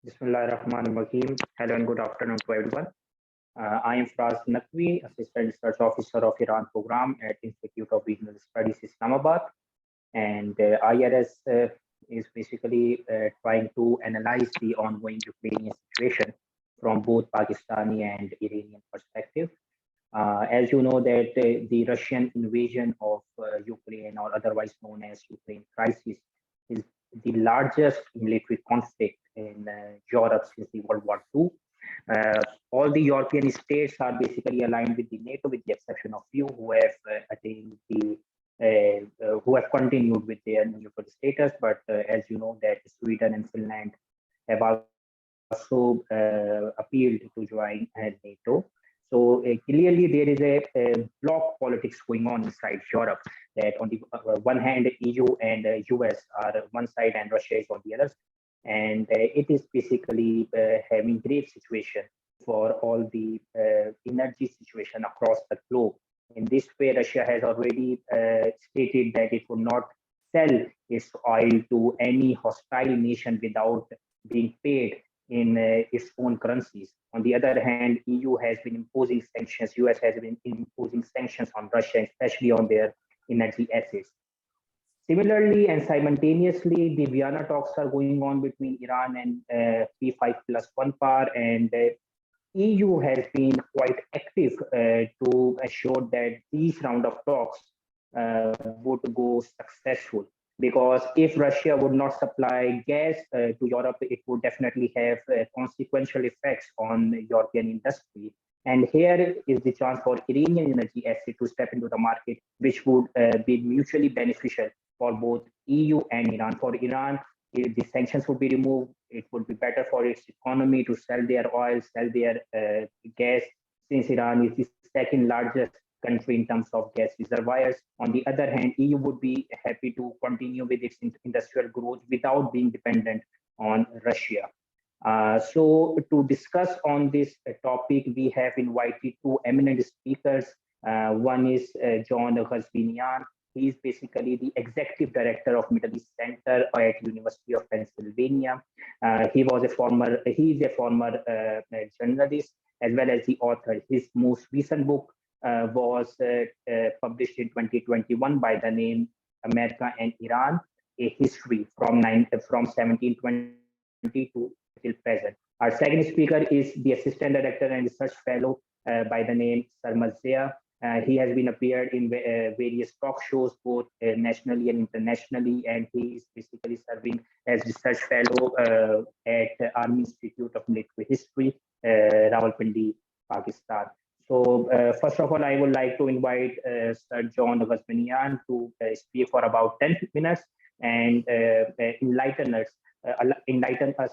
Bismillahirrahmanirrahim. Hello and good afternoon to everyone. I am Fraz Naqvi, Assistant Research Officer of Iran Program at Institute of Regional Studies, Islamabad. And IRS is basically trying to analyze the ongoing Ukrainian situation from both Pakistani and Iranian perspective. As you know that the Russian invasion of Ukraine, or otherwise known as Ukraine crisis, is the largest military conflict in Europe since the World War II. All the European states are basically aligned with the NATO, with the exception of few who have attained the who have continued with their neutral status. But as you know, that Sweden and Finland have also appealed to join NATO. So clearly there is a bloc politics going on inside Europe, that on the one hand, EU and US are one side and Russia is on the other. And it is basically having grave situation for all the energy situation across the globe. In this way, Russia has already stated that it will not sell its oil to any hostile nation without being paid in its own currencies. On the other hand, EU has been imposing sanctions, US has been imposing sanctions on Russia, especially on their energy assets. Similarly and simultaneously, the Vienna talks are going on between Iran and P5+1 power, and EU has been quite active to assure that these round of talks would go successful. Because if Russia would not supply gas to Europe, it would definitely have consequential effects on European industry. And here is the chance for Iranian energy asset to step into the market, which would be mutually beneficial for both EU and Iran. For Iran, if the sanctions would be removed, it would be better for its economy to sell their oil, sell their gas, since Iran is the second largest country in terms of gas reservoirs. On the other hand, EU would be happy to continue with its industrial growth without being dependent on Russia. So to discuss on this topic, we have invited two eminent speakers. One is John Ghazvinian. He is basically the executive director of Middle East Center at University of Pennsylvania. He is a former journalist as well as the author. His most recent book was published in 2021 by the name America and Iran, a history from 1720 to till present. Our second speaker is the assistant director and research fellow by the name Sarmad Zia. He has been appeared in various talk shows, both nationally and internationally, and he is basically serving as research fellow at Army Institute of Military History, Rawalpindi, Pakistan. So first of all, I would like to invite Sir John Ghazvinian to speak for about 10 minutes and enlighten us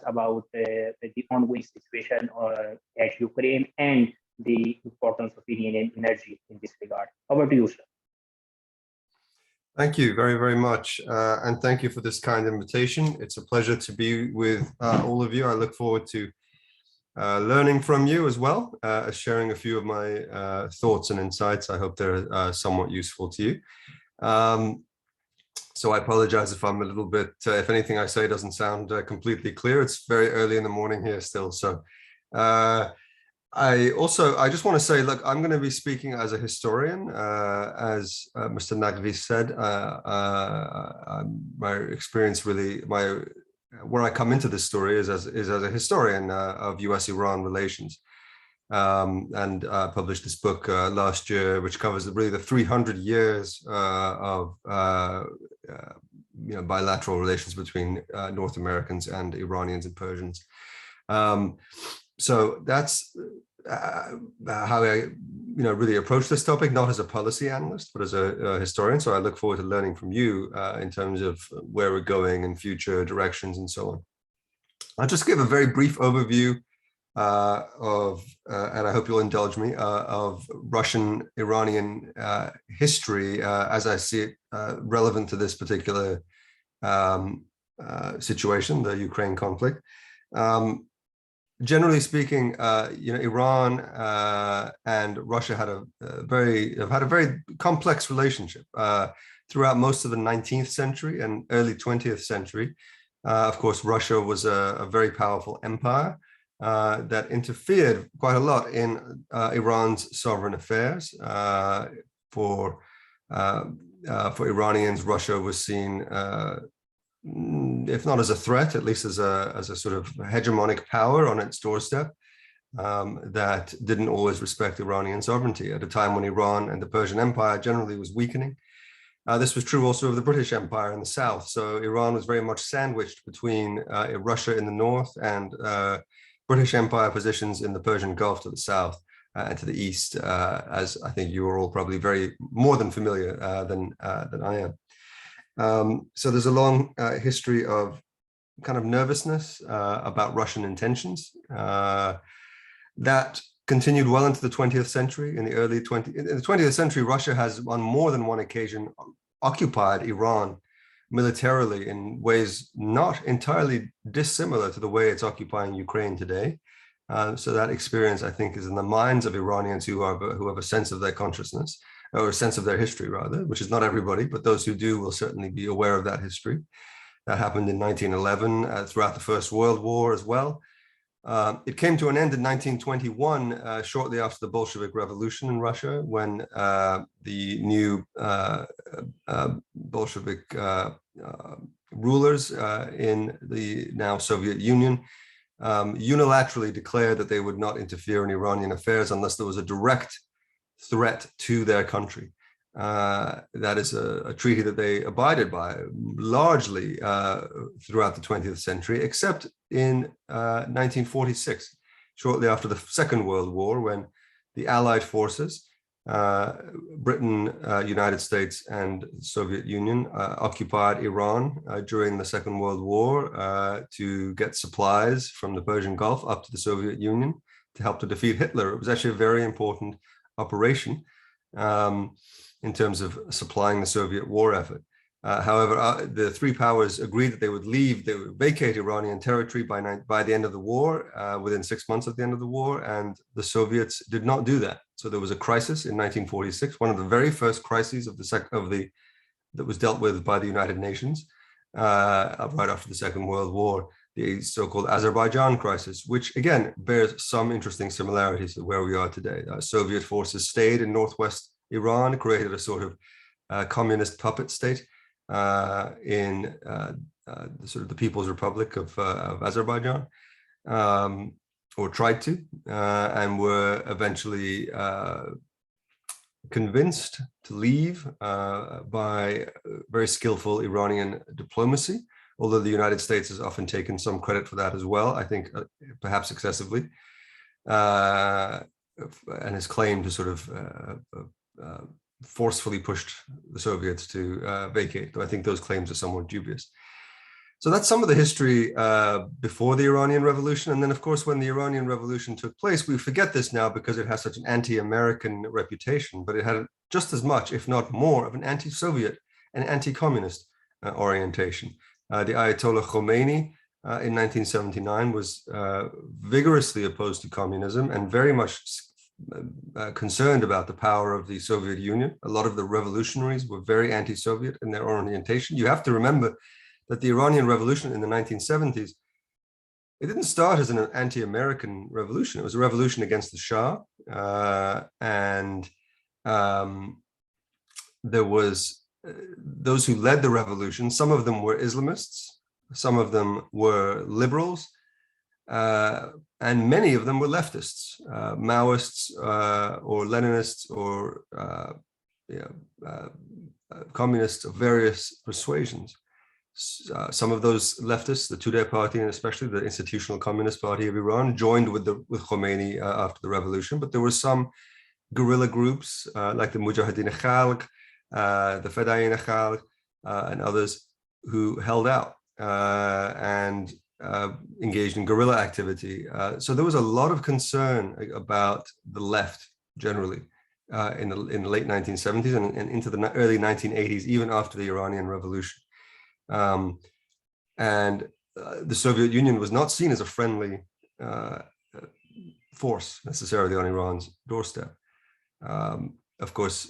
about the ongoing situation at Ukraine and the importance of Iranian energy in this regard. Over to you, sir. Thank you very, very much. And thank you for this kind invitation. It's a pleasure to be with all of you. I look forward to learning from you as well, sharing a few of my thoughts and insights. I hope they're somewhat useful to you. So I apologize if I'm a little bit, if anything I say doesn't sound completely clear. It's very early in the morning here still. So I just want to say, look, I'm going to be speaking as a historian, as Mr. Naqvi said. My experience really, where I come into this story is as a historian of US-Iran relations, and published this book last year, which covers really the 300 years of bilateral relations between North Americans and Iranians and Persians. So that's how I, really approach this topic, not as a policy analyst, but as a historian. So I look forward to learning from you in terms of where we're going and future directions and so on. I'll just give a very brief overview of, and I hope you'll indulge me, of Russian-Iranian history as I see it relevant to this particular situation, the Ukraine conflict. Generally speaking, Iran and Russia have had a very complex relationship throughout most of the 19th century and early 20th century. Of course, Russia was a very powerful empire that interfered quite a lot in Iran's sovereign affairs. For Iranians, Russia was seen, if not as a threat, at least as a sort of hegemonic power on its doorstep that didn't always respect Iranian sovereignty at a time when Iran and the Persian Empire generally was weakening. This was true also of the British Empire in the south. So Iran was very much sandwiched between Russia in the north and British Empire positions in the Persian Gulf to the south and to the east, as I think you are all probably more than familiar than I am. So there's a long history of kind of nervousness about Russian intentions that continued well into the 20th century. In the 20th century, Russia has on more than one occasion occupied Iran militarily in ways not entirely dissimilar to the way it's occupying Ukraine today. So that experience, I think, is in the minds of Iranians who have a sense of their consciousness, or a sense of their history rather, which is not everybody, but those who do will certainly be aware of that history. That happened in 1911 throughout the First World War as well. It came to an end in 1921, shortly after the Bolshevik Revolution in Russia, when the new Bolshevik rulers in the now Soviet Union unilaterally declared that they would not interfere in Iranian affairs unless there was a direct threat to their country. That is a treaty that they abided by largely throughout the 20th century, except in 1946, shortly after the Second World War, when the Allied forces, Britain, United States, and Soviet Union occupied Iran during the Second World War to get supplies from the Persian Gulf up to the Soviet Union to help to defeat Hitler. It was actually a very important operation in terms of supplying the Soviet war effort. However, the three powers agreed that they would vacate Iranian territory by the end of the war, within 6 months of the end of the war, and the Soviets did not do that. So there was a crisis in 1946, one of the very first crises that was dealt with by the United Nations right after the Second World War, the so-called Azerbaijan crisis, which again bears some interesting similarities to where we are today. Soviet forces stayed in northwest Iran, created a sort of communist puppet state in sort of the People's Republic of Azerbaijan, or tried to, and were eventually convinced to leave by very skillful Iranian diplomacy, although the United States has often taken some credit for that as well, I think perhaps excessively, and has claimed to sort of forcefully pushed the Soviets to vacate, though I think those claims are somewhat dubious. So that's some of the history before the Iranian Revolution. And then, of course, when the Iranian Revolution took place, we forget this now because it has such an anti-American reputation, but it had just as much, if not more, of an anti-Soviet and anti-communist orientation. The Ayatollah Khomeini in 1979 was vigorously opposed to communism and very much concerned about the power of the Soviet Union. A lot of the revolutionaries were very anti-Soviet in their orientation. You have to remember that the Iranian Revolution in the 1970s, it didn't start as an anti-American revolution. It was a revolution against the Shah. There was those who led the revolution. Some of them were Islamists, some of them were liberals, and many of them were leftists, Maoists or Leninists or communists of various persuasions. Some of those leftists, the Tudeh party, and especially the Institutional Communist Party of Iran, joined with Khomeini after the revolution, but there were some guerrilla groups like the Mujahideen Khalq, the Fedayeen Khalq, and others who held out and engaged in guerrilla activity. So there was a lot of concern about the left generally in the late 1970s and into the early 1980s, even after the Iranian Revolution. And the Soviet Union was not seen as a friendly force necessarily on Iran's doorstep. Of course,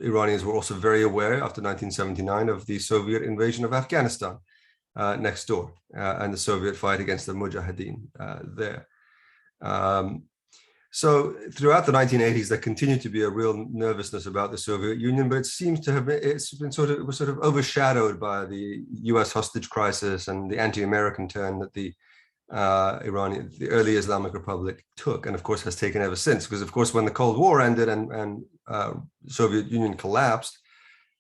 Iranians were also very aware after 1979 of the Soviet invasion of Afghanistan. next door, and the Soviet fight against the Mujahideen there. So throughout the 1980s, there continued to be a real nervousness about the Soviet Union, but it seems to have been, it was sort of overshadowed by the U.S. hostage crisis and the anti-American turn that the early Islamic Republic took, and of course has taken ever since. Because of course, when the Cold War ended and the Soviet Union collapsed,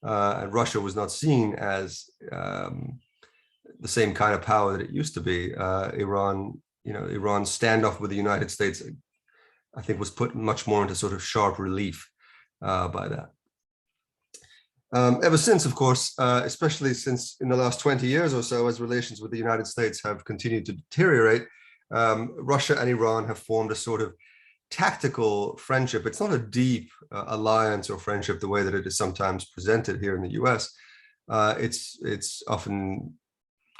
and Russia was not seen as the same kind of power that it used to be, Iran's standoff with the United States, I think, was put much more into sort of sharp relief by that. Ever since, of course, especially since in the last 20 years or so, as relations with the United States have continued to deteriorate, Russia and Iran have formed a sort of tactical friendship. It's not a deep alliance or friendship the way that it is sometimes presented here in the US. It's often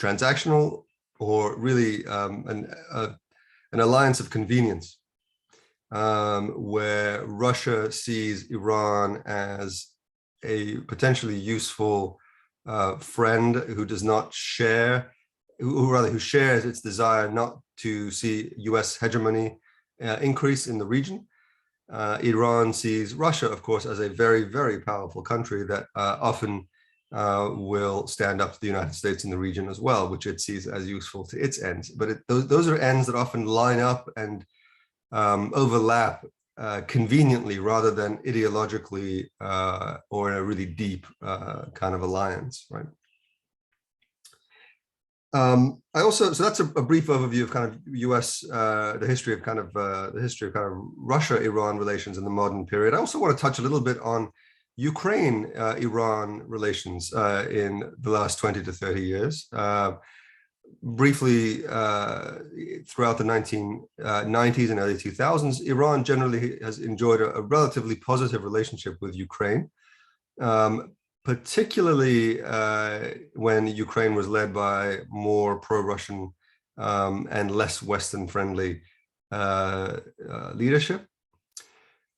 transactional, or really an alliance of convenience, where Russia sees Iran as a potentially useful friend who does not share, who shares its desire not to see US hegemony increase in the region. Iran sees Russia, of course, as a very, very powerful country that often will stand up to the United States in the region as well, which it sees as useful to its ends. But those are ends that often line up and overlap conveniently rather than ideologically or in a really deep kind of alliance, right? So that's a brief overview of kind of US, the history of kind of Russia-Iran relations in the modern period. I also want to touch a little bit on Ukraine-Iran relations in the last 20 to 30 years. Briefly, throughout the 1990s and early 2000s, Iran generally has enjoyed a relatively positive relationship with Ukraine, particularly when Ukraine was led by more pro-Russian and less Western-friendly leadership.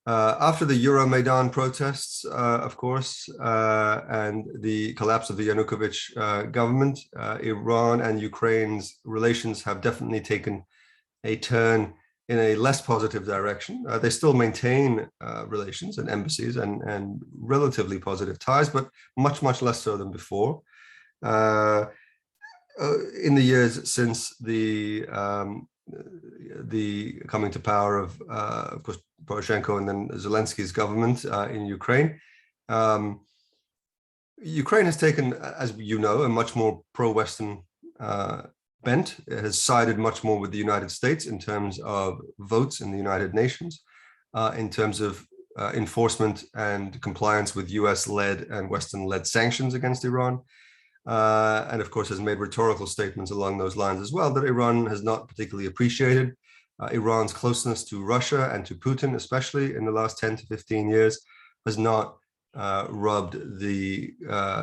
After the Euromaidan protests, of course, and the collapse of the Yanukovych government, Iran and Ukraine's relations have definitely taken a turn in a less positive direction. They still maintain relations and embassies and relatively positive ties, but much, much less so than before. In the years since the coming to power of course, Poroshenko and then Zelensky's government in Ukraine. Ukraine has taken, as you know, a much more pro-Western bent. It has sided much more with the United States in terms of votes in the United Nations, in terms of enforcement and compliance with US-led and Western-led sanctions against Iran. And of course has made rhetorical statements along those lines as well that Iran has not particularly appreciated. Iran's closeness to Russia and to Putin, especially in the last 10 to 15 years, has not rubbed the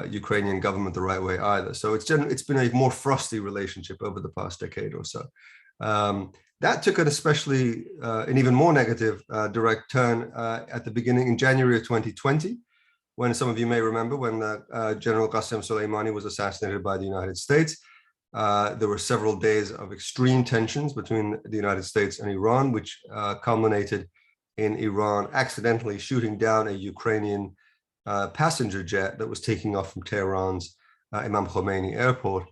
Ukrainian government the right way either. So it's been a more frosty relationship over the past decade or so. That took an even more negative direct turn at the beginning in January of 2020, when some of you may remember when General Qasem Soleimani was assassinated by the United States. There were several days of extreme tensions between the United States and Iran, which culminated in Iran accidentally shooting down a Ukrainian passenger jet that was taking off from Tehran's Imam Khomeini airport,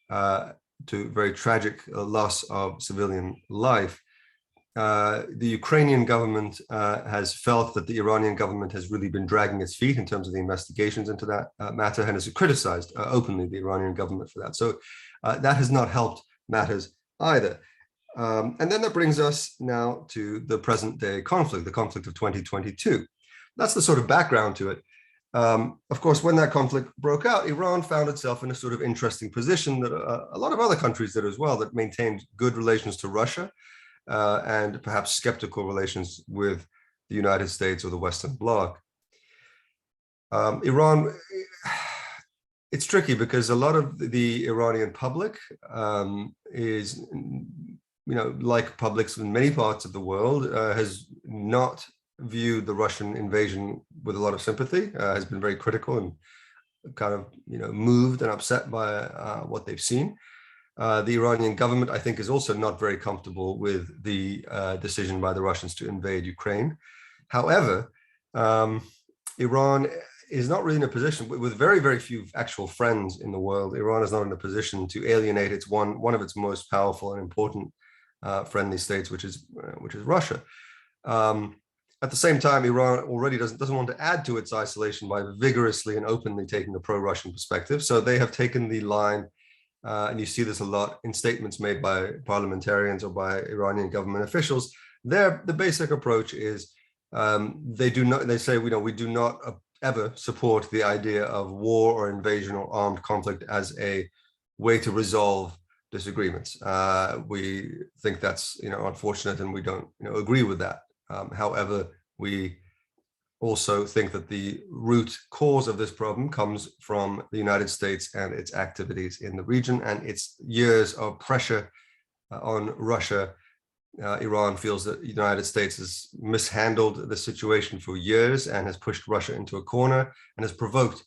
to very tragic loss of civilian life. The Ukrainian government has felt that the Iranian government has really been dragging its feet in terms of the investigations into that matter, and has criticized openly the Iranian government for that. So that has not helped matters either. And then that brings us now to the present day conflict, the conflict of 2022. That's the sort of background to it. Of course, when that conflict broke out, Iran found itself in a sort of interesting position that a lot of other countries did as well, that maintained good relations to Russia, and perhaps skeptical relations with the United States or the Western Bloc. Iran, it's tricky because a lot of the Iranian public is, like publics in many parts of the world, has not viewed the Russian invasion with a lot of sympathy, has been very critical and kind of moved and upset by what they've seen. The Iranian government, I think, is also not very comfortable with the decision by the Russians to invade Ukraine. However, Iran is not really in a position, with very, very few actual friends in the world. Iran is not in a position to alienate its one of its most powerful and important friendly states, which is Russia. At the same time, Iran already doesn't want to add to its isolation by vigorously and openly taking a pro-Russian perspective. So they have taken the line, and you see this a lot in statements made by parliamentarians or by Iranian government officials. The basic approach is they say we do not ever support the idea of war or invasion or armed conflict as a way to resolve disagreements. We think that's unfortunate, and we don't agree with that. However, we also think that the root cause of this problem comes from the United States and its activities in the region and its years of pressure on Russia. Iran feels that the United States has mishandled the situation for years and has pushed Russia into a corner and has provoked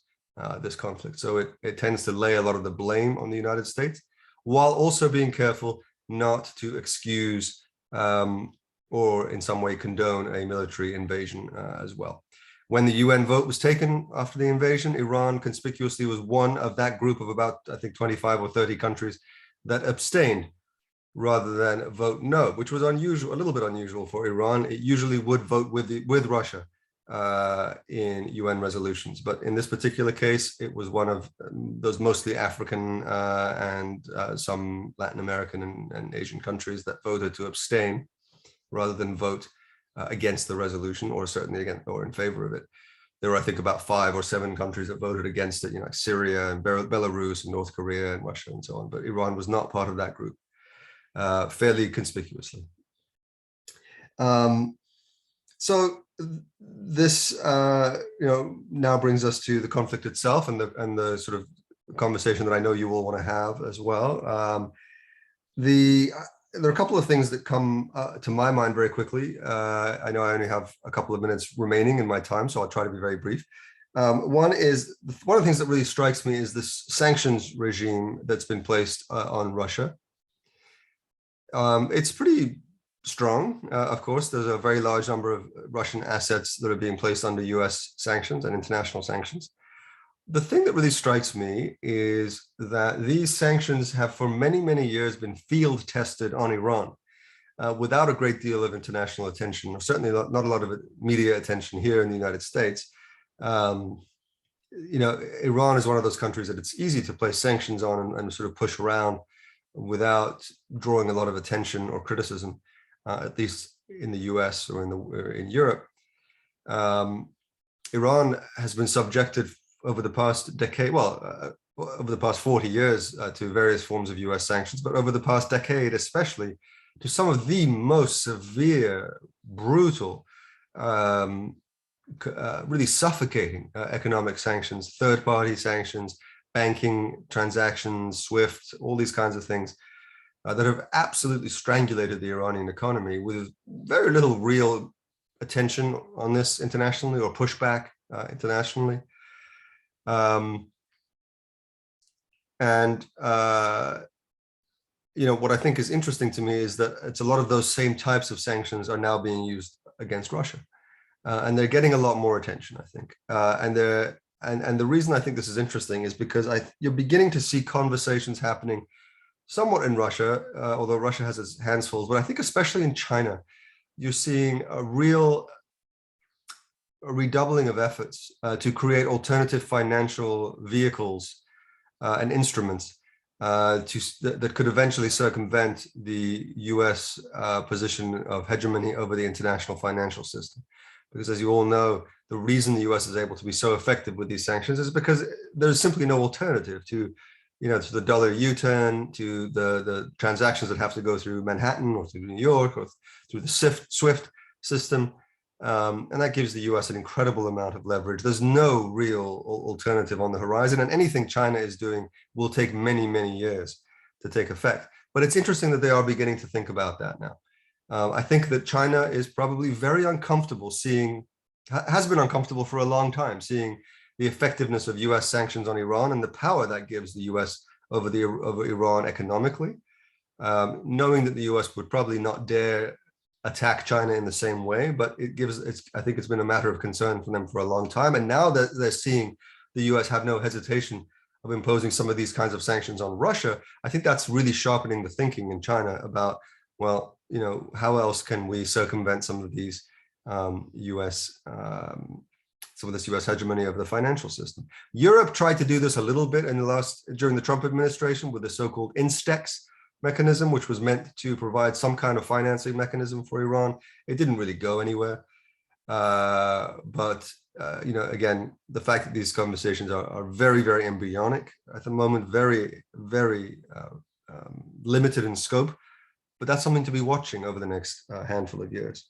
this conflict. So it tends to lay a lot of the blame on the United States, while also being careful not to excuse or in some way condone a military invasion as well. When the UN vote was taken after the invasion, Iran conspicuously was one of that group of about, I think, 25 or 30 countries that abstained rather than vote no, which was unusual, a little bit unusual for Iran. It usually would vote with Russia in UN resolutions. But in this particular case, it was one of those mostly African and some Latin American and Asian countries that voted to abstain rather than vote against the resolution, or certainly against or in favor of it. There were, I think, about 5 or 7 countries that voted against it, like Syria and Belarus and North Korea and Russia and so on. But Iran was not part of that group, fairly conspicuously. So this, now brings us to the conflict itself and the sort of conversation that I know you will want to have as well. There are a couple of things that come to my mind very quickly. I know I only have a couple of minutes remaining in my time, so I'll try to be very brief. One of the things that really strikes me is this sanctions regime that's been placed on Russia. It's pretty strong. Of course, there's a very large number of Russian assets that are being placed under US sanctions and international sanctions. The thing that really strikes me is that these sanctions have for many, many years been field tested on Iran without a great deal of international attention, or certainly not a lot of media attention here in the United States. Iran is one of those countries that it's easy to place sanctions on and sort of push around without drawing a lot of attention or criticism, at least in the US or in Europe. Iran has been subjected over the past decade, over the past 40 years to various forms of US sanctions, but over the past decade especially to some of the most severe, brutal, really suffocating economic sanctions, third-party sanctions, banking transactions, SWIFT, all these kinds of things that have absolutely strangulated the Iranian economy with very little real attention on this internationally or pushback internationally. What I think is interesting to me is that it's a lot of those same types of sanctions are now being used against Russia, and they're getting a lot more attention, I think. And the reason I think this is interesting is because you're beginning to see conversations happening somewhat in Russia, although Russia has its hands full, but I think especially in China, you're seeing a redoubling of efforts to create alternative financial vehicles and instruments that could eventually circumvent the US position of hegemony over the international financial system. Because as you all know, the reason the US is able to be so effective with these sanctions is because there's simply no alternative to the dollar U-turn, to the transactions that have to go through Manhattan or through New York or through the SWIFT system. And that gives the US an incredible amount of leverage. There's no real alternative on the horizon, and anything China is doing will take many, many years to take effect. But it's interesting that they are beginning to think about that now. I think that China is probably very uncomfortable has been uncomfortable for a long time, seeing the effectiveness of US sanctions on Iran and the power that gives the US over Iran economically, knowing that the US would probably not dare attack China in the same way, but I think it's been a matter of concern for them for a long time. And now that they're seeing the US have no hesitation of imposing some of these kinds of sanctions on Russia, I think that's really sharpening the thinking in China about, well, you know, how else can we circumvent some of these some of this US hegemony of the financial system. Europe tried to do this a little bit during the Trump administration with the so-called INSTEX mechanism, which was meant to provide some kind of financing mechanism for Iran. It didn't really go anywhere. But you know, again, the fact that these conversations are very, very embryonic at the moment, very, very limited in scope, but that's something to be watching over the next handful of years.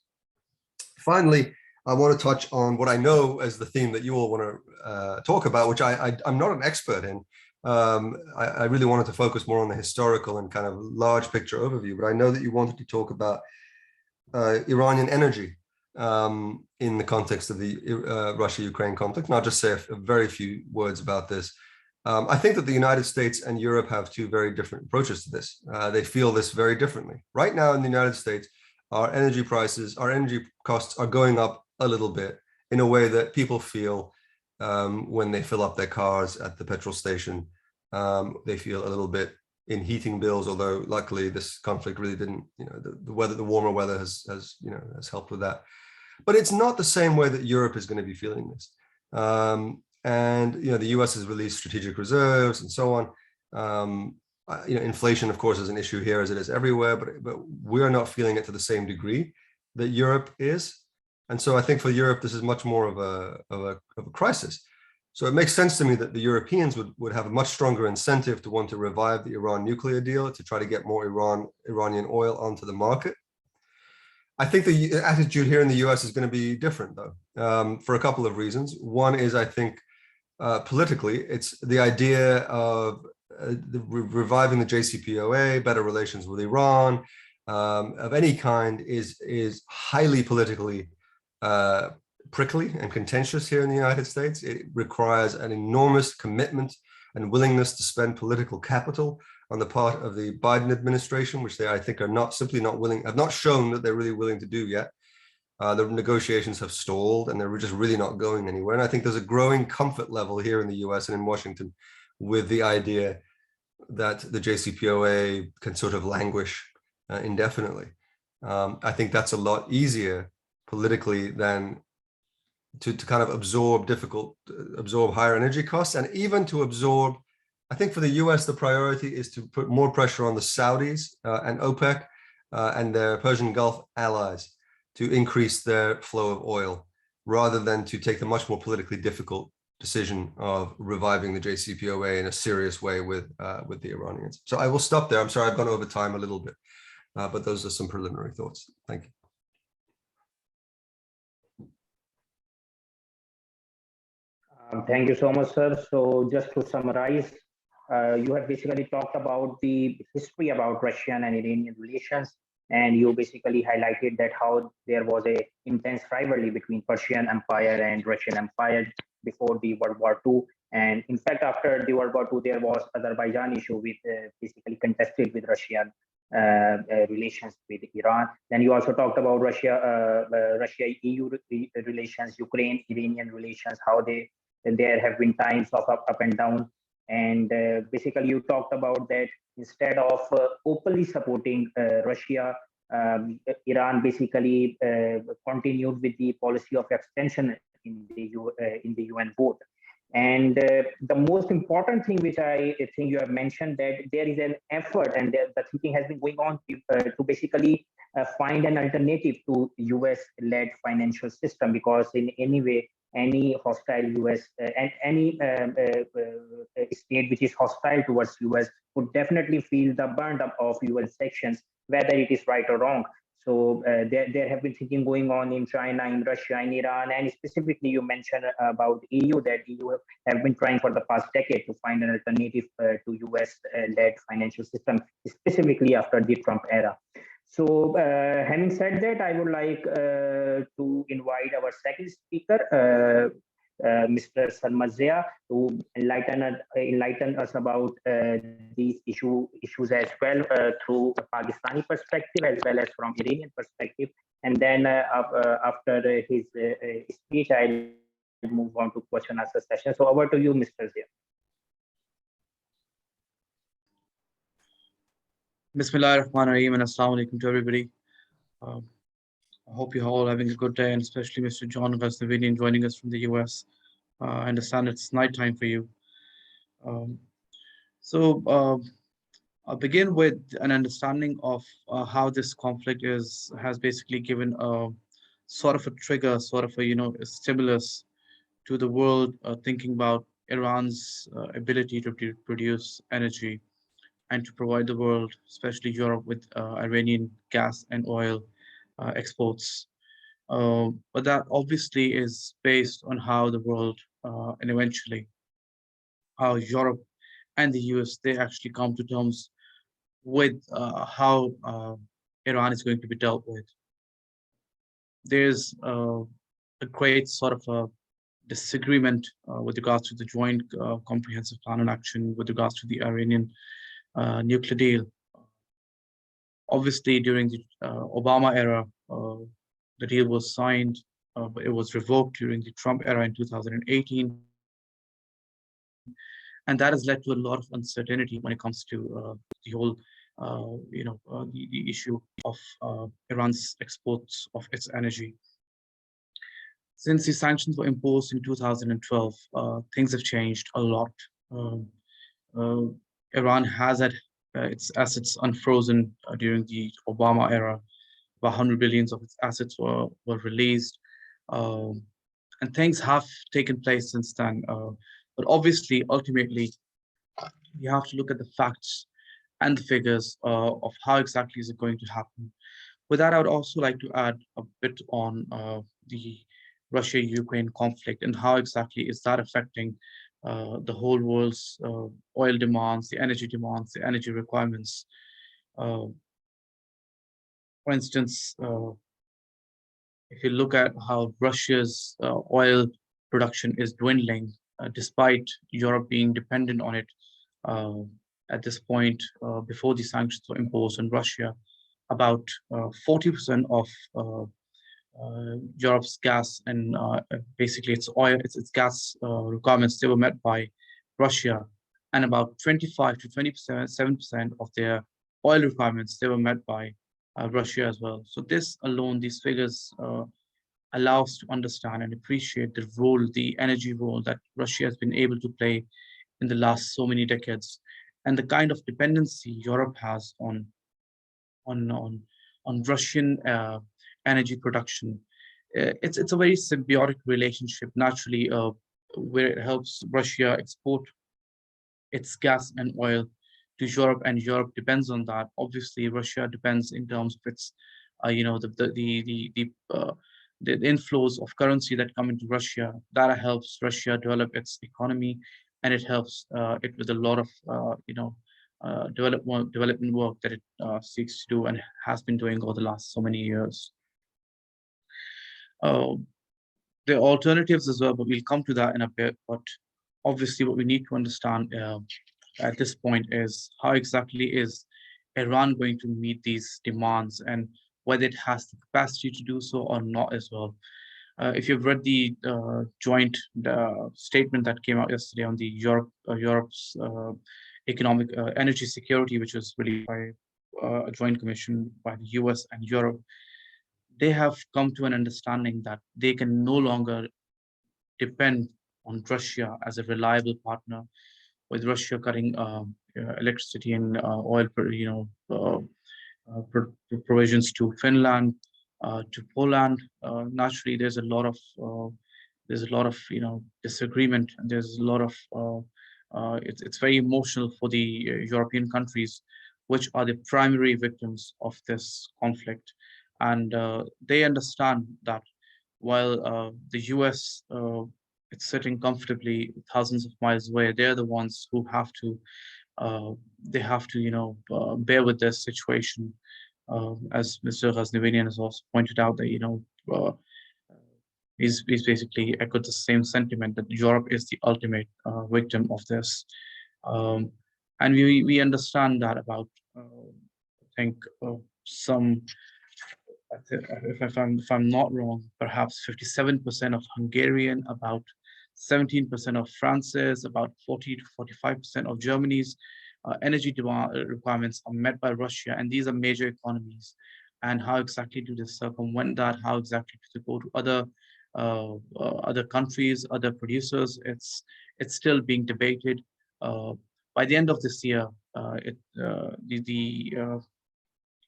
Finally, I want to touch on what I know as the theme that you all want to talk about, which I'm not an expert in. I really wanted to focus more on the historical and kind of large picture overview, but I know that you wanted to talk about Iranian energy in the context of the Russia-Ukraine conflict. And I'll just say a very few words about this. I think that the United States and Europe have two very different approaches to this. They feel this very differently. Right now in the United States, our energy prices, our energy costs are going up a little bit in a way that people feel when they fill up their cars at the petrol station. They feel a little bit in heating bills, although luckily this conflict really didn't, you know, the warmer weather has helped with that. But it's not the same way that Europe is going to be feeling this. And, you know, the US has released strategic reserves and so on. You know, inflation, of course, is an issue here as it is everywhere, but we're not feeling it to the same degree that Europe is. And so I think for Europe, this is much more of a crisis. So it makes sense to me that the Europeans would have a much stronger incentive to want to revive the Iran nuclear deal, to try to get more Iranian oil onto the market. I think the attitude here in the US is going to be different, though, for a couple of reasons. One is, I think, politically, it's the idea of reviving the JCPOA, better relations with Iran, of any kind is highly politically prickly and contentious here in the United States. It requires an enormous commitment and willingness to spend political capital on the part of the Biden administration, which they, I think, are have not shown that they're really willing to do yet. The negotiations have stalled and they're just really not going anywhere. And I think there's a growing comfort level here in the US and in Washington with the idea that the JCPOA can sort of languish indefinitely. I think that's a lot easier politically than to kind of absorb higher energy costs, and even to absorb, I think for the US, the priority is to put more pressure on the Saudis and OPEC and their Persian Gulf allies to increase their flow of oil, rather than to take the much more politically difficult decision of reviving the JCPOA in a serious way with the Iranians. So I will stop there. I'm sorry, I've gone over time a little bit, but those are some preliminary thoughts. Thank you. Thank you so much, sir. So just to summarize, you have basically talked about the history about Russian and Iranian relations, and you basically highlighted that how there was a intense rivalry between Persian Empire and Russian Empire before the World War II. And in fact, after the World War II, there was Azerbaijan issue with basically contested with Russian relations with Iran. Then you also talked about Russia-EU relations, Ukraine-Iranian relations, how there have been times of up and down. And basically you talked about that instead of openly supporting Russia, Iran basically continued with the policy of extension in the UN vote. And the most important thing which I think you have mentioned, that there is an effort and the thinking has been going on to basically find an alternative to US-led financial system, because in any way, any hostile US and any state which is hostile towards US would definitely feel the burden of US sanctions, whether it is right or wrong. So there have been thinking going on in China, in Russia, in Iran, and specifically you mentioned about EU, that EU have been trying for the past decade to find an alternative to US-led financial system, specifically after the Trump era. So having said that, I would like to invite our second speaker, Mr. Sarmad Zia to enlighten us about these issues as well through a Pakistani perspective as well as from Iranian perspective. And then after his speech, I'll move on to question answer session. So over to you, Mr. Zia. Bismillah ar-Rahman ar-Rahim and Assalamu alaikum to everybody. I hope you're all having a good day, and especially Mr. Ghazvinian joining us from the US. I understand it's nighttime for you. I'll begin with an understanding of how this conflict has basically given a sort of a trigger, sort of a stimulus to the world thinking about Iran's ability to produce energy and to provide the world, especially Europe, with Iranian gas and oil exports. But that obviously is based on how the world and eventually how Europe and the US, they actually come to terms with how Iran is going to be dealt with. There's a great sort of a disagreement with regards to the joint comprehensive plan on action with regards to the Iranian nuclear deal. Obviously, during the Obama era, the deal was signed, but it was revoked during the Trump era in 2018. And that has led to a lot of uncertainty when it comes to the whole, the issue of Iran's exports of its energy. Since the sanctions were imposed in 2012, things have changed a lot. Iran has had its assets unfrozen during the Obama era. About 100 billions of its assets were released. And things have taken place since then. But obviously, ultimately, you have to look at the facts and the figures of how exactly is it going to happen. With that, I would also like to add a bit on the Russia-Ukraine conflict and how exactly is that affecting the whole world's oil demands, the energy requirements. For instance, if you look at how Russia's oil production is dwindling, despite Europe being dependent on it at this point, before the sanctions were imposed on Russia, about 40% of Europe's gas and basically its oil, its gas requirements, they were met by Russia, and about 25 to 27% of their oil requirements, they were met by Russia as well. So this alone, these figures allow us to understand and appreciate the role, the energy role that Russia has been able to play in the last so many decades, and the kind of dependency Europe has on Russian energy production. It's a very symbiotic relationship, naturally, where it helps Russia export its gas and oil to Europe, and Europe depends on that. Obviously, Russia depends in terms of its, the inflows of currency that come into Russia. That helps Russia develop its economy, and it helps it with a lot of development work that it seeks to do and has been doing over the last so many years. There are alternatives as well, but we'll come to that in a bit. But obviously, what we need to understand at this point is how exactly is Iran going to meet these demands, and whether it has the capacity to do so or not as well. If you've read the joint statement that came out yesterday on the Europe's economic energy security, which was released by a joint commission by the US and Europe, they have come to an understanding that they can no longer depend on Russia as a reliable partner, with Russia cutting electricity and oil, provisions to Finland, to Poland. Naturally, there's a lot of disagreement, and there's a lot of it's very emotional for the European countries, which are the primary victims of this conflict, and they understand that while the US it's sitting comfortably thousands of miles away, they're the ones who have to bear with this situation. As Mr. Ghazvinian has also pointed out, that he's basically echoed the same sentiment that Europe is the ultimate victim of this. Um, and we understand that about, I think, some, if I'm not wrong, perhaps 57% of Hungarian, about 17% of France's, about 40 to 45% of Germany's energy demand requirements are met by Russia, and these are major economies. And how exactly do they circumvent that? How exactly do they go to other countries, other producers? It's still being debated. Uh, by the end of this year, the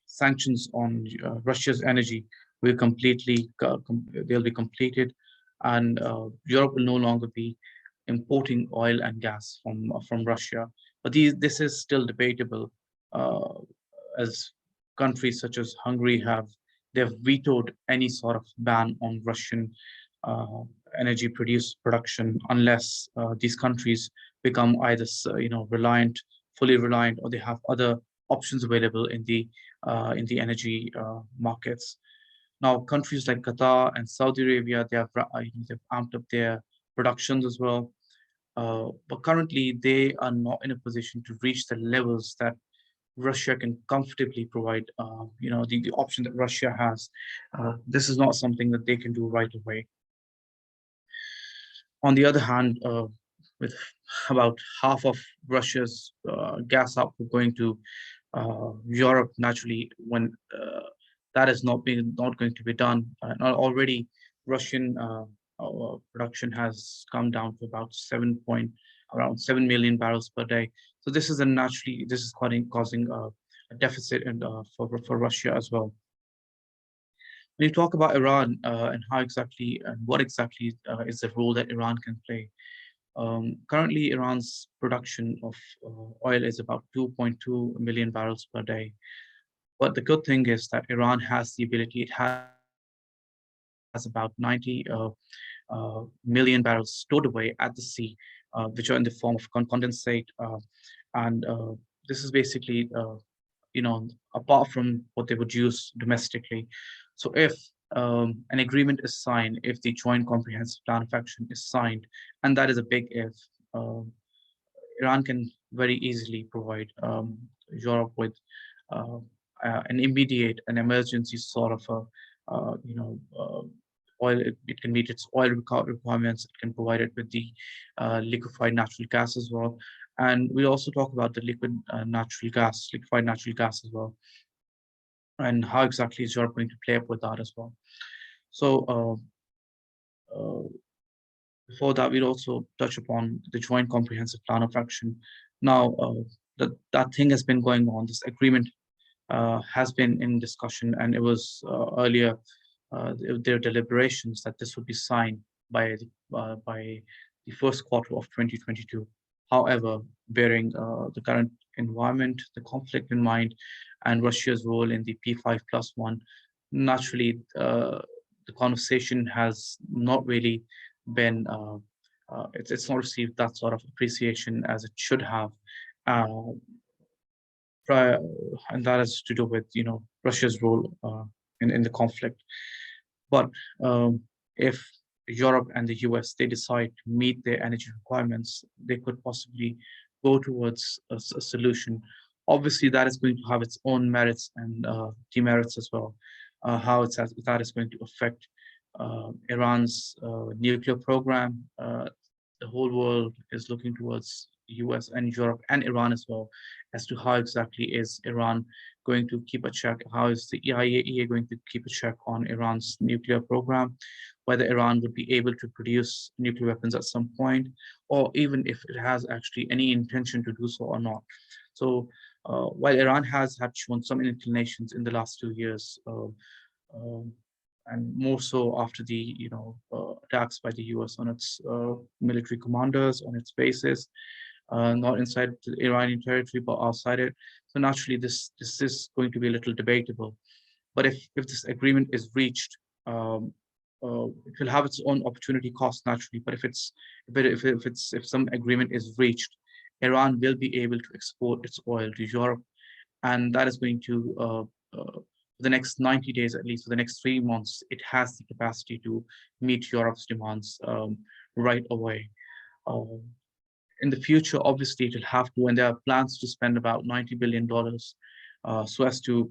sanctions on Russia's energy will they'll be completed, and Europe will no longer be importing oil and gas from Russia. But this is still debatable, uh, as countries such as Hungary they've vetoed any sort of ban on Russian uh, energy production unless these countries become either fully reliant, or they have other options available in the energy markets. Now, countries like Qatar and Saudi Arabia, they've amped up their productions as well. But currently, they are not in a position to reach the levels that Russia can comfortably provide. The option that Russia has. This is not something that they can do right away. On the other hand, with about half of Russia's gas output going to Europe, naturally, when that is not going to be done, already Russian production has come down to about around 7 million barrels per day. So this is causing a deficit for Russia as well. When you talk about Iran and how exactly and what exactly is the role that Iran can play, currently Iran's production of oil is about 2.2 million barrels per day. But the good thing is that Iran has the ability, it has about 90 million barrels stored away at the sea, which are in the form of condensate. And this is basically, apart from what they would use domestically. So if an agreement is signed, if the Joint Comprehensive Plan of Action is signed, and that is a big if, Iran can very easily provide Europe with uh, an immediate, an emergency sort of oil. It can meet its oil requirements. It can provide it with the liquefied natural gas as well. And we also talk about the liquefied natural gas as well, and how exactly is Europe going to play up with that as well. So before that, we'll also touch upon the Joint Comprehensive Plan of Action. Now, that thing has been going on. This agreement has been in discussion, and it was earlier their deliberations that this would be signed by the first quarter of 2022. However, bearing the current environment, the conflict in mind, and Russia's role in the P5+1, naturally, the conversation has not really been, it's not received that sort of appreciation as it should have. Uh, prior, and that has to do with, Russia's role in the conflict. But if Europe and the US, they decide to meet their energy requirements, they could possibly go towards a solution. Obviously, that is going to have its own merits and demerits as well. That is going to affect Iran's nuclear program. The whole world is looking towards the US and Europe and Iran as well, as to how exactly is Iran going to keep a check, how is the IAEA going to keep a check on Iran's nuclear program, whether Iran would be able to produce nuclear weapons at some point, or even if it has actually any intention to do so or not. So while Iran had shown some inclinations in the last 2 years, and more so after the attacks by the US on its military commanders, on its bases, not inside the Iranian territory, but outside it. So naturally, this is going to be a little debatable. But if this agreement is reached, it will have its own opportunity cost naturally. But if some agreement is reached, Iran will be able to export its oil to Europe, and that is going to for the next 90 days, at least for the next 3 months, it has the capacity to meet Europe's demands right away. In the future, obviously, it will have to, and there are plans to spend about $90 billion so as to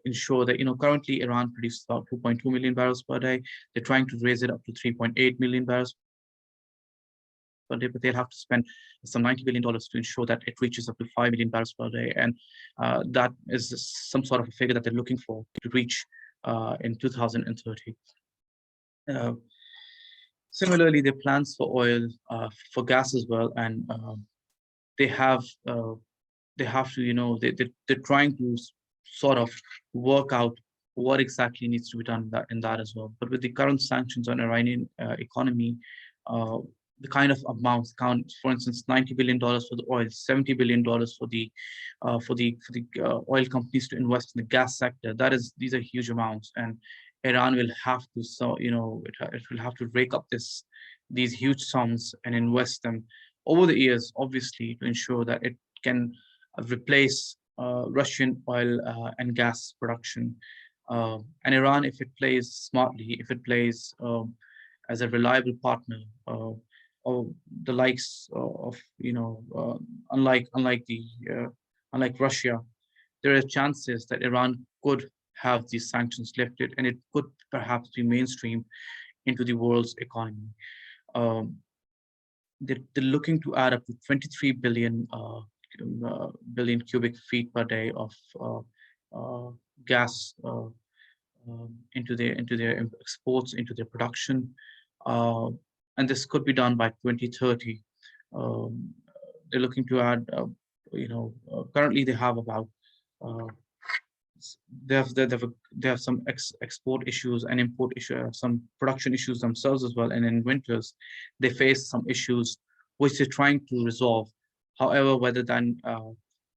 ensure that, currently Iran produces about 2.2 million barrels per day. They're trying to raise it up to 3.8 million barrels per day, but they'll have to spend some $90 billion to ensure that it reaches up to 5 million barrels per day. And that is some sort of a figure that they're looking for to reach in 2030. Similarly, their plans for oil, for gas as well, and they have to, they're trying to sort of work out what exactly needs to be done in that as well. But with the current sanctions on Iranian economy, the kind of amounts count, for instance, $90 billion for the oil, $70 billion for the oil companies to invest in the gas sector. These are huge amounts, and Iran will have to, it will have to rake up these huge sums and invest them over the years, obviously, to ensure that it can replace Russian oil and gas production. And Iran, if it plays smartly, if it plays as a reliable partner, or the likes of, unlike Russia, there are chances that Iran could have these sanctions lifted, and it could perhaps be mainstream into the world's economy. They're looking to add up to 23 billion cubic feet per day of gas into their exports, into their production, and this could be done by 2030. They're looking to add, currently they have about they have some export issues and import issues, some production issues themselves as well. And in winters, they face some issues which they're trying to resolve. However, whether then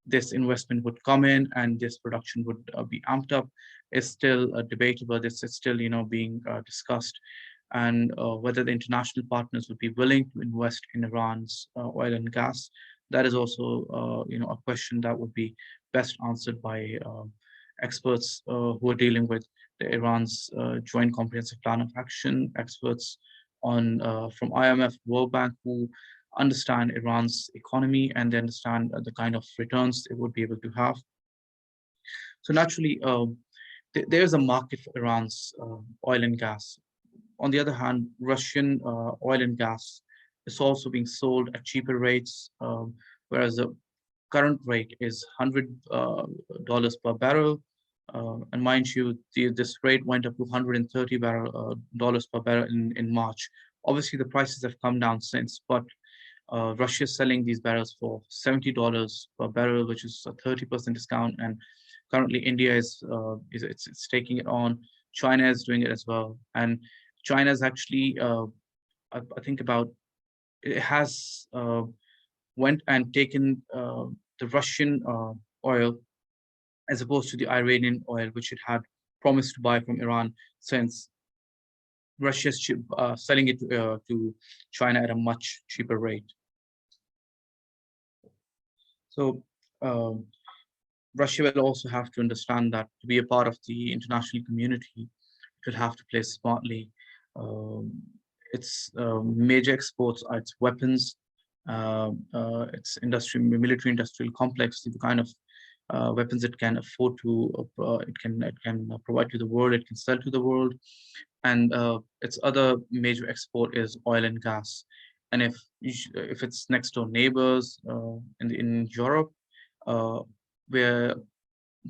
this investment would come in and this production would be amped up is still debatable. This is still, being discussed, and whether the international partners would be willing to invest in Iran's oil and gas. That is also, a question that would be best answered by experts who are dealing with Iran's Joint Comprehensive Plan of Action, experts from IMF, World Bank, who understand Iran's economy and they understand the kind of returns it would be able to have. So naturally, there's a market for Iran's oil and gas. On the other hand, Russian oil and gas is also being sold at cheaper rates, whereas the current rate is $100 per barrel. And mind you, this rate went up to $130 per barrel in March. Obviously, the prices have come down since, but Russia is selling these barrels for $70 per barrel, which is a 30% discount. And currently, India is taking it on. China is doing it as well. And China is actually, I think it has went and taken the Russian oil as opposed to the Iranian oil, which it had promised to buy from Iran, since Russia is selling it to China at a much cheaper rate. So Russia will also have to understand that to be a part of the international community, it will have to play smartly. Its major exports are its weapons, its military industrial complex, the kind of weapons it can afford to, it can provide to the world, it can sell to the world. And its other major export is oil and gas. And if its next door neighbors in Europe, where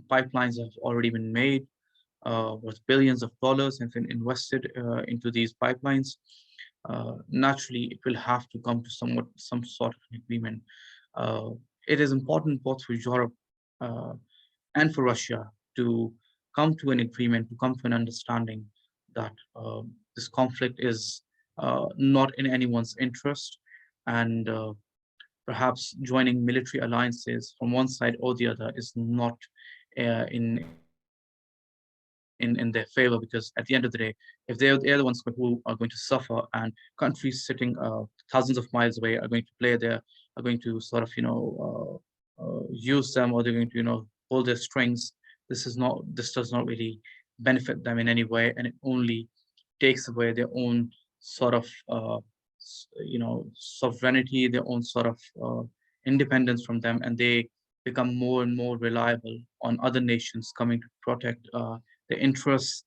pipelines have already been made worth billions of dollars and been invested into these pipelines, naturally it will have to come to some sort of an agreement. It is important both for Europe and for Russia to come to an agreement, to come to an understanding that this conflict is not in anyone's interest, and perhaps joining military alliances from one side or the other is not in their favor, because at the end of the day, if they're the ones who are going to suffer, and countries sitting thousands of miles away are going to play there, are going to sort of use them, or they're going to pull their strings, this does not really benefit them in any way, and it only takes away their own sort of sovereignty, their own sort of independence from them, and they become more and more reliable on other nations coming to protect their interests.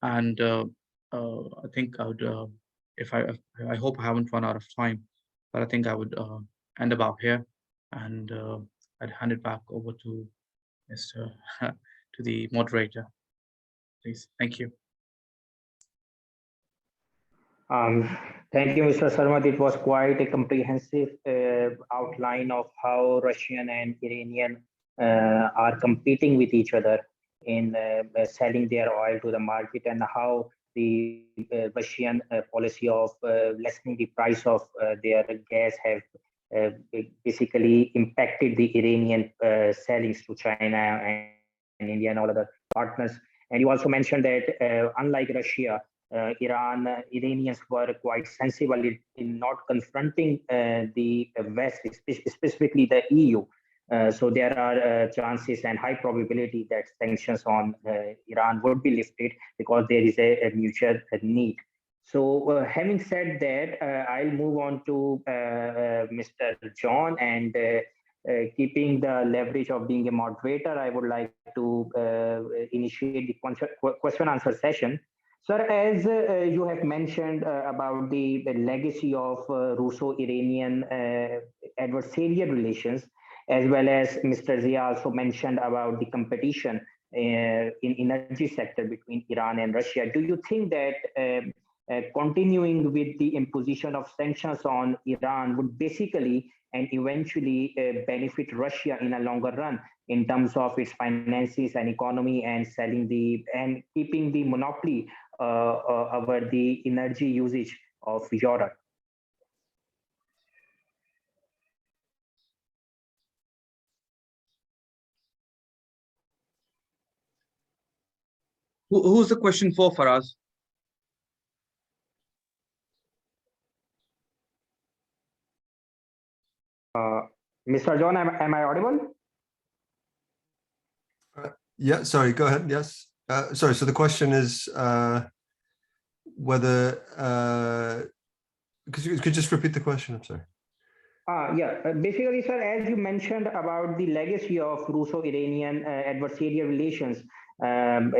And I think I would, if I hope I haven't run out of time, but I think I would end about here, and I'd hand it back over to Mr. to the moderator, please. Thank you. Thank you, Mr. Sarmad. It was quite a comprehensive outline of how Russian and Iranian are competing with each other in selling their oil to the market, and how the Russian policy of lessening the price of their gas have basically impacted the Iranian sellings to China and India and all other partners. And you also mentioned that unlike Russia, Iranians were quite sensible in not confronting the West, specifically the EU. So there are chances and high probability that sanctions on Iran would be lifted because there is a mutual need. So having said that, I'll move on to Mr. John, and keeping the leverage of being a moderator, I would like to initiate the question answer session. Sir, as you have mentioned about the legacy of Russo-Iranian adversarial relations, as well as Mr. Zia also mentioned about the competition in energy sector between Iran and Russia, do you think that continuing with the imposition of sanctions on Iran would basically and eventually benefit Russia in a longer run in terms of its finances and economy, and and keeping the monopoly over the energy usage of Europe? Who's the question for us? Mr. John, am I audible? Yeah, sorry, go ahead. Yes. Sorry, so the question is whether, could you just repeat the question? I'm sorry. Yeah, basically, sir, as you mentioned about the legacy of Russo-Iranian adversarial relations prior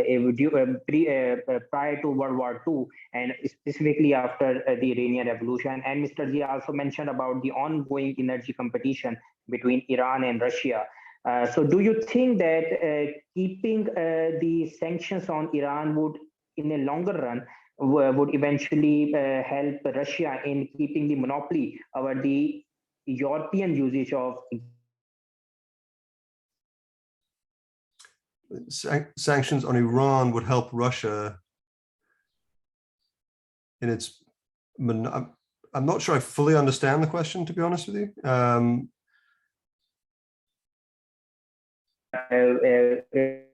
to World War II, and specifically after the Iranian Revolution, and Mr. Zia also mentioned about the ongoing energy competition between Iran and Russia. So do you think that keeping the sanctions on Iran would, in a longer run, would eventually help Russia in keeping the monopoly over the European usage of sanctions on Iran would help Russia in its, I'm not sure I fully understand the question, to be honest with you.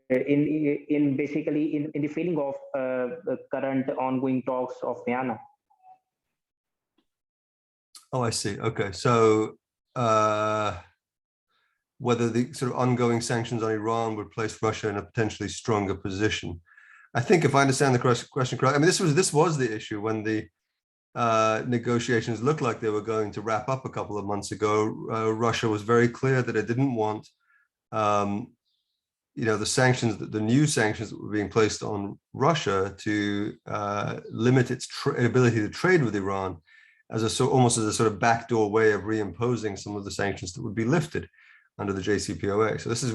In basically in the feeling of the current ongoing talks of Vienna. Oh, I see. Okay, so whether the sort of ongoing sanctions on Iran would place Russia in a potentially stronger position. I think if I understand the question correctly, I mean, this was the issue when the negotiations looked like they were going to wrap up a couple of months ago. Russia was very clear that it didn't want, the sanctions, the new sanctions that were being placed on Russia to limit its ability to trade with Iran as almost as a sort of backdoor way of reimposing some of the sanctions that would be lifted under the JCPOA. So this is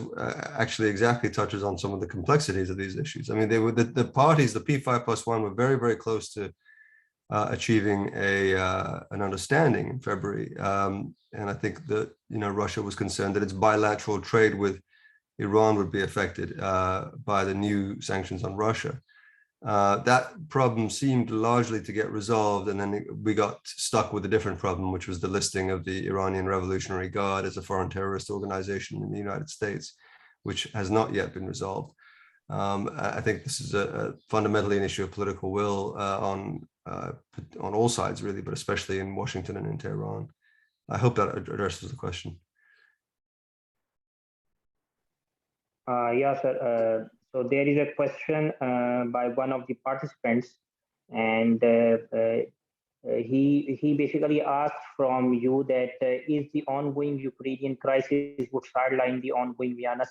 actually exactly touches on some of the complexities of these issues. I mean, they were the parties, the P5+1, were very, very close to achieving an understanding in February, and I think that Russia was concerned that its bilateral trade with Iran would be affected by the new sanctions on Russia. That problem seemed largely to get resolved, and then we got stuck with a different problem, which was the listing of the Iranian Revolutionary Guard as a foreign terrorist organization in the United States, which has not yet been resolved. I think this is fundamentally an issue of political will on all sides, really, but especially in Washington and in Tehran. I hope that addresses the question. Yeah, sir. So there is a question by one of the participants, and he basically asked from you that is the ongoing Ukrainian crisis would sideline the ongoing Vienna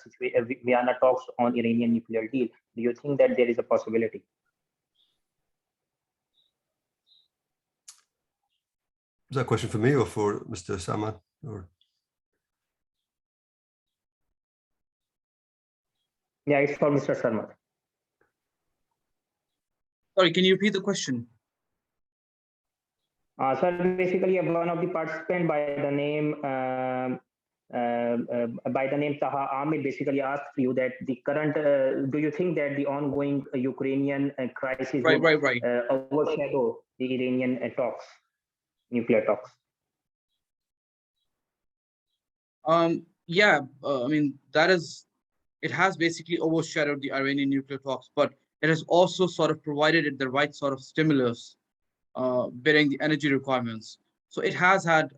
talks on Iranian nuclear deal. Do you think that there is a possibility? Is that a question for me or for Mr. Sarmad? Or Yeah, it's for Mr. Sarmad. Sorry, can you repeat the question? So basically, one of the participants by the name Taha Ahmed basically asked you that the current, do you think that the ongoing Ukrainian crisis Right, would right. overshadow the Iranian talks, nuclear talks? Yeah, I mean, it has basically overshadowed the Iranian nuclear talks, but it has also sort of provided it the right sort of stimulus, bearing the energy requirements. So it has had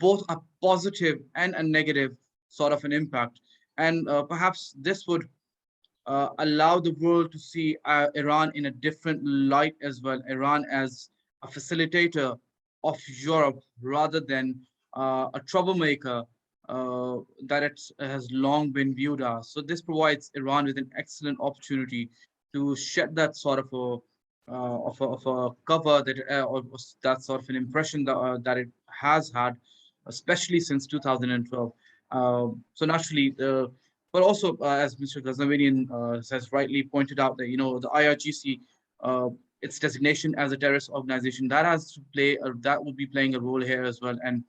both a positive and a negative sort of an impact. And perhaps this would allow the world to see Iran in a different light as well, Iran as a facilitator of Europe rather than a troublemaker that it has long been viewed as. So this provides Iran with an excellent opportunity to shed that sort of a cover that or that sort of an impression that it has had, especially since 2012. So naturally, but also as Mr. Ghazvinian has rightly pointed out, that the IRGC, its designation as a terrorist organization, that has to play that will be playing a role here as well, and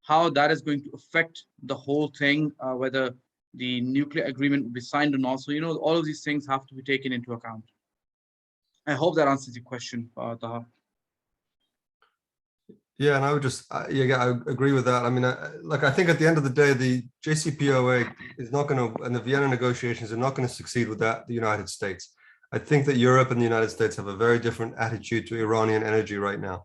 how that is going to affect the whole thing, whether the nuclear agreement will be signed or not. So all of these things have to be taken into account. I hope that answers your question, Taha. yeah, and I would just yeah, I agree with that. I mean, I think at the end of the day, the JCPOA is not going to, and the Vienna negotiations are not going to succeed without the United States. I think that Europe and the United States have a very different attitude to Iranian energy right now,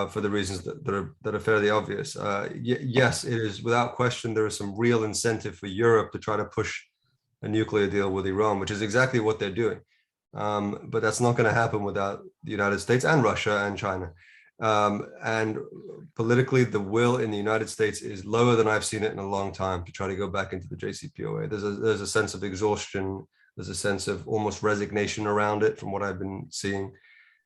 for the reasons that are fairly obvious. Yes, it is without question there is some real incentive for Europe to try to push a nuclear deal with Iran, which is exactly what they're doing. But that's not going to happen without the United States and Russia and China. And politically, the will in the United States is lower than I've seen it in a long time to try to go back into the JCPOA. There's a sense of exhaustion. There's a sense of almost resignation around it from what I've been seeing.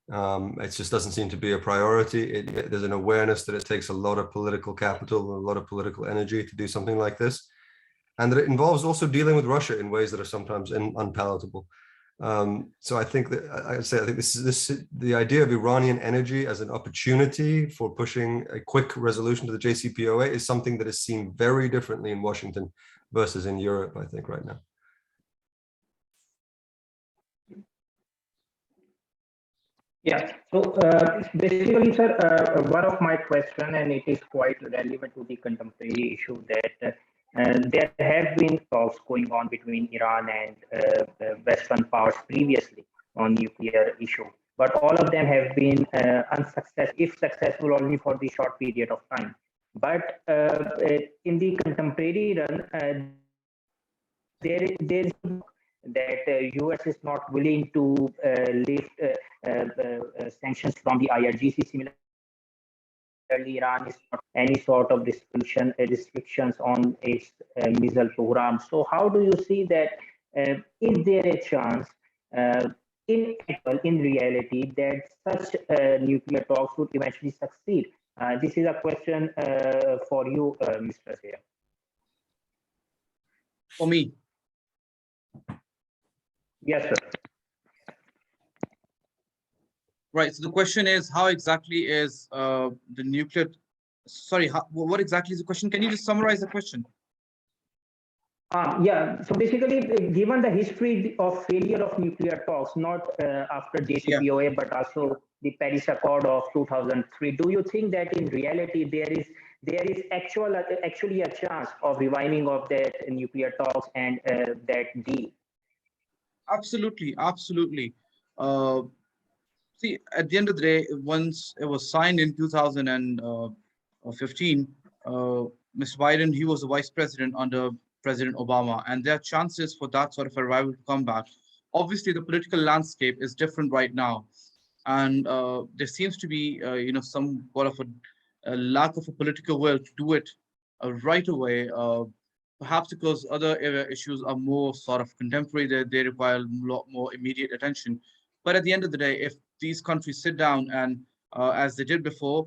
It just doesn't seem to be a priority. There's an awareness that it takes a lot of political capital, a lot of political energy to do something like this, and that it involves also dealing with Russia in ways that are sometimes unpalatable. So I think that I think the idea of Iranian energy as an opportunity for pushing a quick resolution to the JCPOA is something that is seen very differently in Washington versus in Europe, I think, right now. Yeah, so basically, sir, one of my question, and it is quite relevant to the contemporary issue, that there have been talks going on between Iran and Western powers previously on nuclear issue, but all of them have been unsuccessful, if successful, only for the short period of time. But in the contemporary run, there is that US is not willing to lift sanctions from the IRGC. Similarly, Iran is not any sort of restrictions on its missile program. So how do you see that? Is there a chance in reality that such nuclear talks would eventually succeed? This is a question for you, Mr. Zia. For me. Yes, sir. Right. So the question is, how exactly is the nuclear? Sorry, what exactly is the question? Can you just summarize the question? Yeah. So basically, given the history of failure of nuclear talks, not after JCPOA, but also the Paris Accord of 2003, do you think that in reality there is actually a chance of reviving of that nuclear talks and that deal? Absolutely, absolutely. See, at the end of the day, once it was signed in 2015, Mr. Biden, he was the vice president under President Obama, and there are chances for that sort of arrival to come back. Obviously, the political landscape is different right now, and there seems to be, some sort of a lack of a political will to do it right away. Perhaps because other issues are more sort of contemporary, they require a lot more immediate attention. But at the end of the day, if these countries sit down and, as they did before,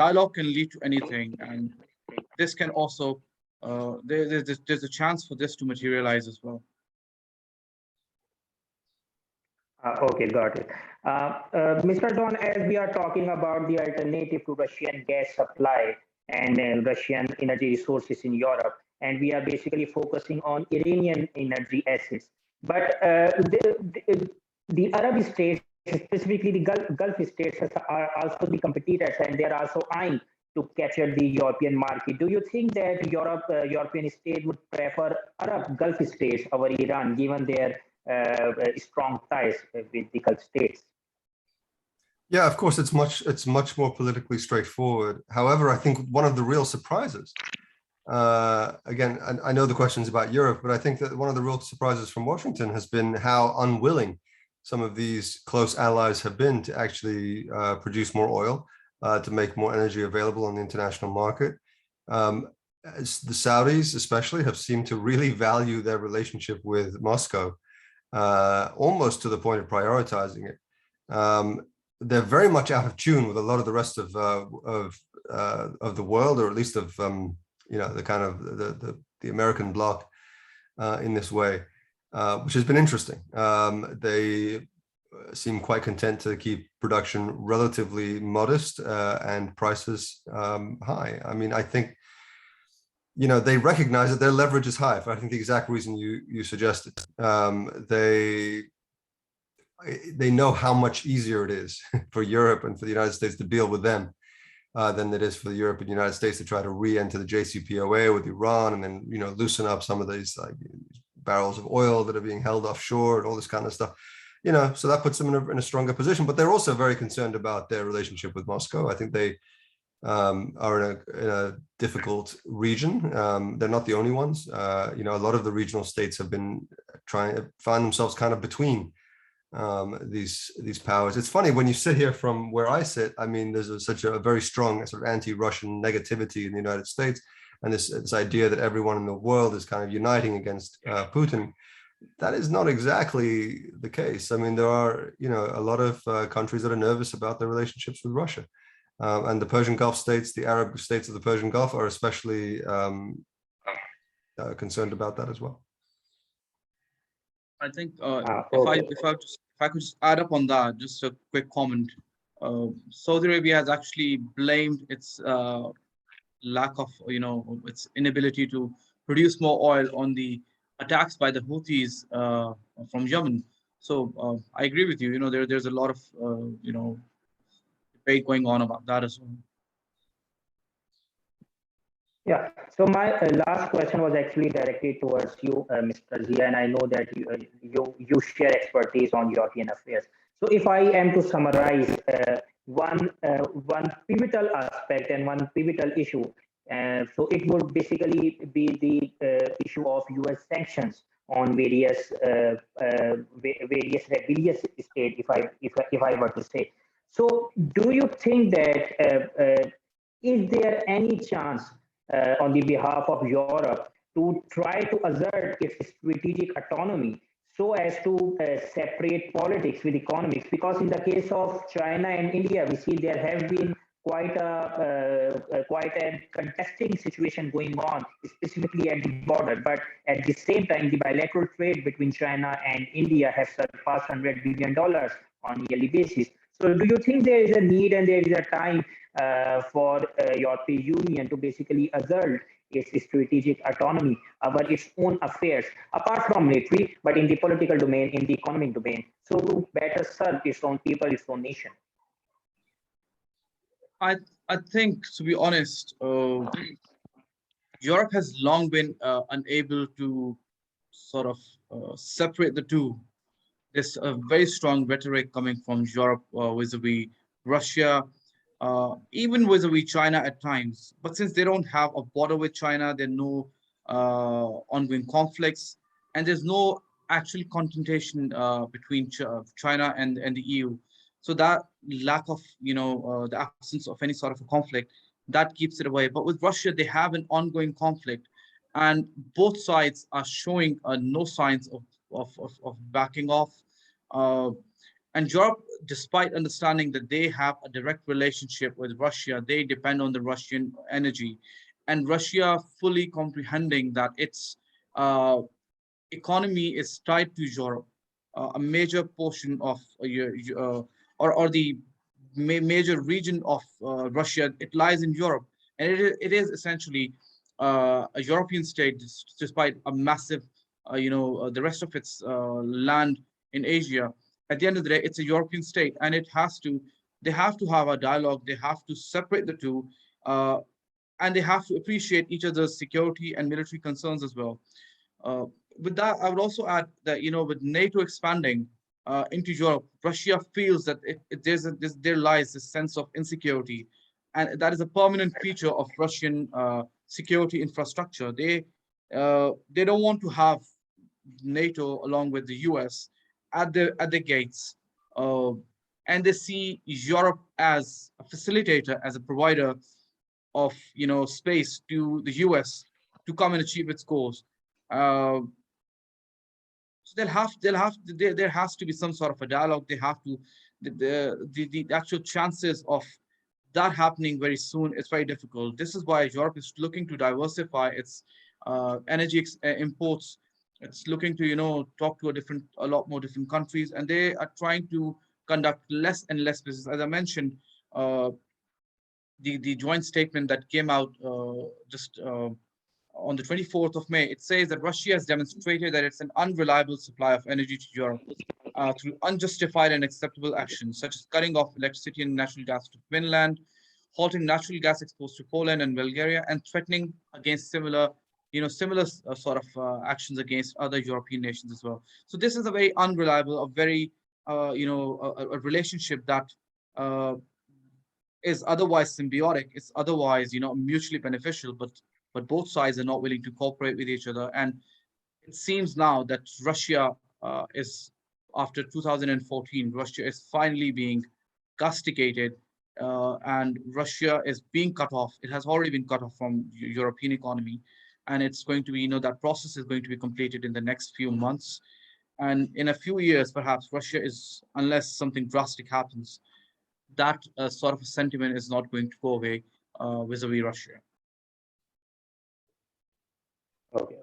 dialogue can lead to anything, and this can also there's a chance for this to materialize as well. Okay, got it. Mr. John, as we are talking about the alternative to Russian gas supply and Russian energy resources in Europe, and we are basically focusing on Iranian energy assets. But the Arab states, specifically the Gulf states, are also the competitors, and they are also eyeing to capture the European market. Do you think that European state would prefer Arab Gulf states over Iran, given their strong ties with the Gulf states? Yeah, of course, it's much more politically straightforward. However, I think one of the real surprises, again, I know the question's about Europe, but I think that one of the real surprises from Washington has been how unwilling some of these close allies have been to actually produce more oil, to make more energy available on the international market. As the Saudis especially have seemed to really value their relationship with Moscow, almost to the point of prioritizing it. They're very much out of tune with a lot of the rest of the world, or at least of the kind of the American bloc in this way, which has been interesting. They seem quite content to keep production relatively modest and prices high. I mean, I think they recognize that their leverage is high, for I think the exact reason you suggested. They know how much easier it is for Europe and for the United States to deal with them than it is for the Europe and United States to try to re-enter the JCPOA with Iran, and then loosen up some of these barrels of oil that are being held offshore and all this kind of stuff. So that puts them in a stronger position. But they're also very concerned about their relationship with Moscow. I think they are in a difficult region. They're not the only ones. A lot of the regional states have been trying to find themselves kind of between these powers. It's funny when you sit here from where I sit. I mean, there's such a very strong sort of anti-Russian negativity in the United States, and this idea that everyone in the world is kind of uniting against Putin. That is not exactly the case. I mean, there are a lot of countries that are nervous about their relationships with Russia, and the Persian Gulf states, the Arab states of the Persian Gulf, are especially concerned about that as well. I think if I could just add up on that, just a quick comment. Saudi Arabia has actually blamed its lack of, its inability to produce more oil on the attacks by the Houthis from Yemen. So I agree with you. There's a lot of debate going on about that as well. Yeah. So my last question was actually directed towards you, Mr. Zia, and I know that you share expertise on European affairs. So if I am to summarize one pivotal aspect and one pivotal issue, so it would basically be the issue of U.S. sanctions on various rebellious states, if I were to say. So do you think that is there any chance on the behalf of Europe to try to assert its strategic autonomy so as to separate politics with economics? Because in the case of China and India, we see there have been quite a contesting situation going on, specifically at the border. But at the same time, the bilateral trade between China and India has surpassed $100 billion on a yearly basis. So do you think there is a need and there is a time for European Union to basically assert its strategic autonomy over its own affairs, apart from military, but in the political domain, in the economic domain, so to better serve its own people, its own nation? I think, to be honest, Europe has long been unable to sort of separate the two. There's a very strong rhetoric coming from Europe vis-a-vis Russia, even vis-a-vis China at times. But since they don't have a border with China, they know ongoing conflicts, and there's no actual confrontation between China and the EU. So that lack of, the absence of any sort of a conflict, that keeps it away. But with Russia, they have an ongoing conflict, and both sides are showing no signs of backing off. Uh, and Europe, despite understanding that they have a direct relationship with Russia, they depend on the Russian energy. And Russia fully comprehending that its economy is tied to Europe. A major portion of or the major region of Russia, it lies in Europe, and it is essentially a European state, despite a massive, the rest of its land in Asia. At the end of the day, it's a European state, and they have to have a dialogue. They have to separate the two, and they have to appreciate each other's security and military concerns as well. Uh, with that, I would also add that, with NATO expanding into Europe, Russia feels that there lies this sense of insecurity, and that is a permanent feature of Russian security infrastructure. They don't want to have NATO along with the US at the gates, uh, and they see Europe as a facilitator, as a provider of space to the US to come and achieve its goals. Uh, so there has to be some sort of a dialogue. They have to the actual chances of that happening very soon is very difficult. This is why Europe is looking to diversify its energy imports. It's looking to talk to a lot more different countries, and they are trying to conduct less and less business. As I mentioned, the joint statement that came out just on the 24th of May, it says that Russia has demonstrated that it's an unreliable supply of energy to Europe through unjustified and acceptable actions, such as cutting off electricity and natural gas to Finland, halting natural gas exports to Poland and Bulgaria, and threatening against similar sort of actions against other European nations as well. So this is a very unreliable, a very, a relationship that is otherwise symbiotic. It's otherwise, mutually beneficial, but both sides are not willing to cooperate with each other. And it seems now that Russia is, after 2014, Russia is finally being castigated, and Russia is being cut off. It has already been cut off from European economy, and it's going to be, that process is going to be completed in the next few months. And in a few years, perhaps Russia is, unless something drastic happens, that sort of a sentiment is not going to go away vis-a-vis Russia. Okay.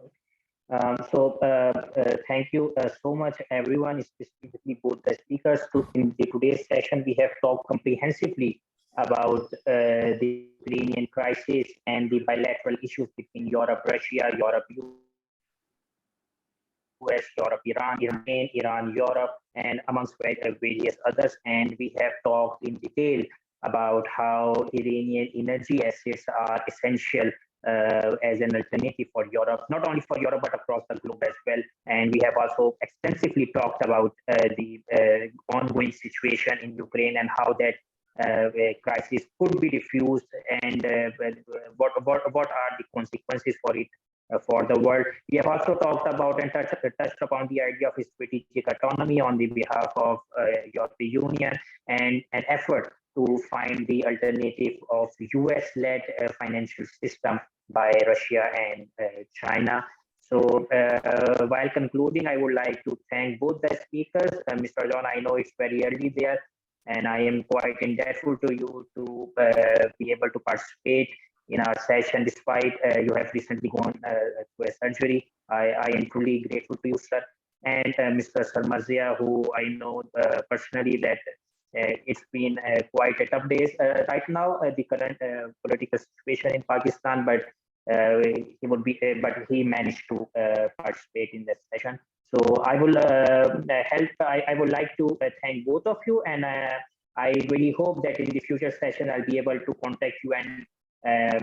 Thank you so much, everyone, specifically both the speakers. In today's session, we have talked comprehensively about the Iranian crisis and the bilateral issues between Europe, Russia, Europe, US, Europe, Iran, Europe, and amongst various others. And we have talked in detail about how Iranian energy assets are essential as an alternative for Europe, not only for Europe, but across the globe as well. And we have also extensively talked about the ongoing situation in Ukraine and how that crisis could be diffused, and what are the consequences for it for the world. We have also talked about and touched upon the idea of strategic autonomy on the behalf of European Union, and an effort to find the alternative of US-led financial system by Russia and China. So while concluding, I would like to thank both the speakers. Mr. John, I know it's very early there, and I am quite indebtful to you to be able to participate in our session, despite you have recently gone to a surgery. I am truly grateful to you, sir. And Mr. Sarmad Zia, who I know personally that it's been quite a tough days right now, the current political situation in Pakistan, but he managed to participate in this session. So I will I would like to thank both of you, and I really hope that in the future session I'll be able to contact you and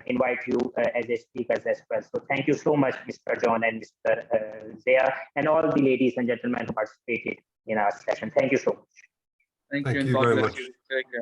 invite you as a speakers as well. So thank you so much, Mr. John and Mr. Zia, and all the ladies and gentlemen who participated in our session. Thank you so much. Thank you, and you God very bless much. you. Take care.